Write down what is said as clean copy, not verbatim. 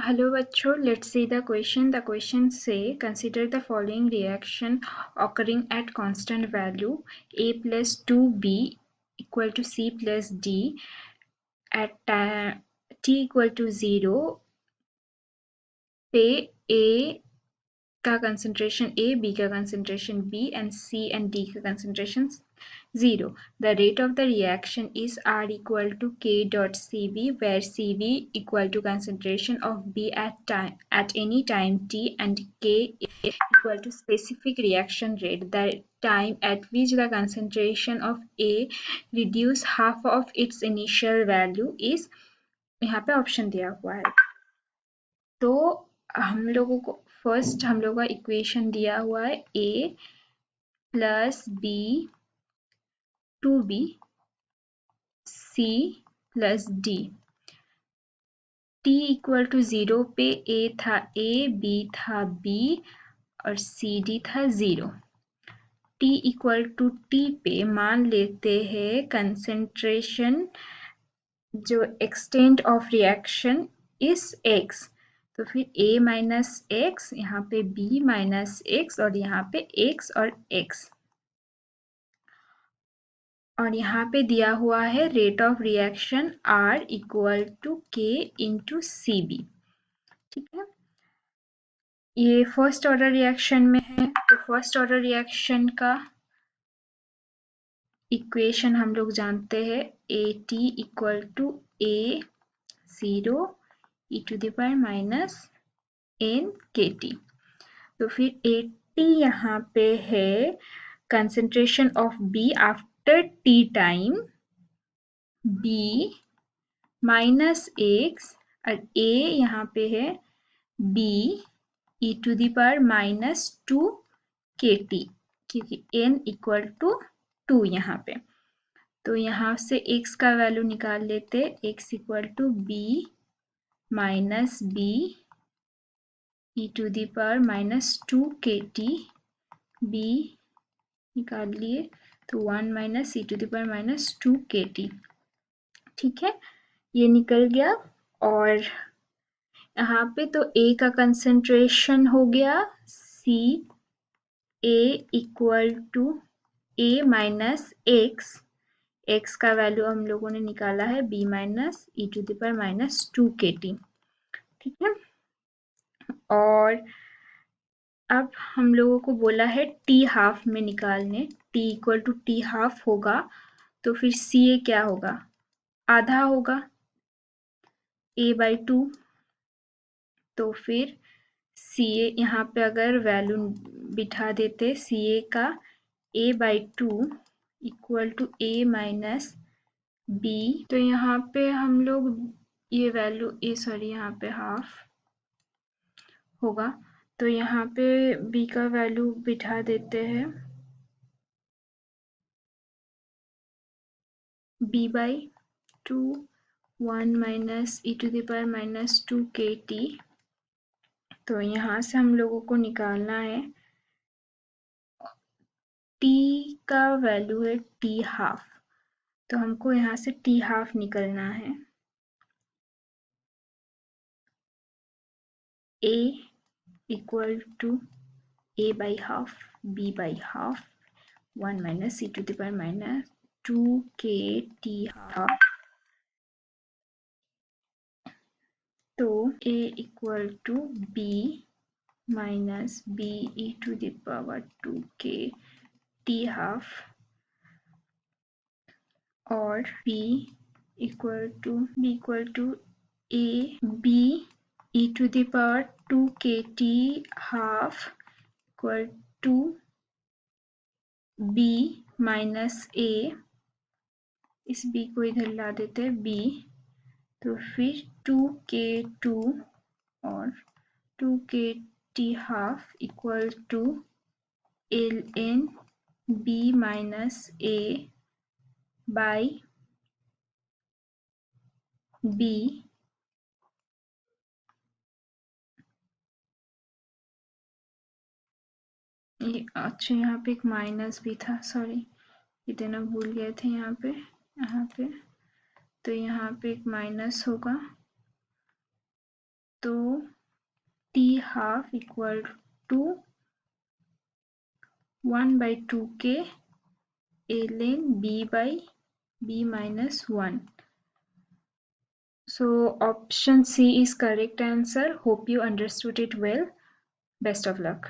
Hello बच्चों, let's see the question. The question say consider the following reaction occurring at constant value a plus 2b equal to c plus d at t equal to 0 पे a का concentration A, B का concentration B and C and D का concentration 0. The rate of the reaction is R equal to K dot Cv where Cv equal to concentration of B at any time t and K is equal to specific reaction rate, the time at which the concentration of A reduce half of its initial value is, यहाँ पे option दिया हुआ है। तो हम लोगों को first हम लोगों का इक्वेशन दिया हुआ है a plus b 2b c plus d. t equal to 0 पे a था a, b था b और c d था 0। t इक्वल टू t पे मान लेते हैं कंसेंट्रेशन जो extent of reaction is x, तो फिर a माइनस एक्स, यहाँ पे b माइनस एक्स और यहाँ पे x और x, और यहाँ पे दिया हुआ है rate of reaction R equal to K into c b. ठीक है, ये फर्स्ट ऑर्डर रिएक्शन में है, तो फर्स्ट ऑर्डर रिएक्शन का इक्वेशन हम लोग जानते हैं a t equal to a 0 e to the power minus n k t. तो फिर ए टी यहाँ पे है concentration of b after t time, b minus x और ए यहाँ पे है b e to the power minus 2 k T, क्योंकि एन इक्वल टू 2 यहाँ पे। तो यहाँ से x का वैल्यू निकाल लेते, x equal to b minus b e to the power minus 2 k t, b निकाल लिए तो 1 minus e to the power minus 2 k T. ठीक है, ये निकल गया। और यहाँ पे तो a का कंसेंट्रेशन हो गया C a equal to a minus x, x का वैल्यू हम लोगों ने निकाला है b minus e to the power minus 2 k T. ठीक है, और अब हम लोगों को बोला है t हाफ में निकालने, t equal to t half होगा तो फिर ca क्या होगा, आधा होगा a बाई 2। तो फिर सी ए यहाँ पे अगर वैल्यू बिठा देते सी ए का a by 2 equal to a minus b, तो यहाँ पे हम लोग ये वैल्यू सॉरी यहाँ पे हाफ होगा, तो यहाँ पे b का वैल्यू बिठा देते हैं b by 2 1 minus e to the power minus 2 k t. तो यहाँ से हम लोगों को निकालना है t का वैल्यू है t हाफ, तो हमको यहाँ से t हाफ निकलना है। a equal to a by half b by half 1 minus c to the power minus 2 k t half. तो a equal to b minus b e to the power 2 k t half और b equal to a b e to the power 2 k t half equal to b minus a, इस b को इधर ला देते हैं b, तो फिर 2k2 और 2k t half equal to ln b minus a by b। ये अच्छा, यहाँ पे एक माइनस भी था, सॉरी ये देना भूल गए थे यहाँ पे, तो यहाँ पे एक माइनस होगा तो t half equal to 1/2k ln b by b minus 1. So option C is correct answer. Hope you understood it well. Best of luck.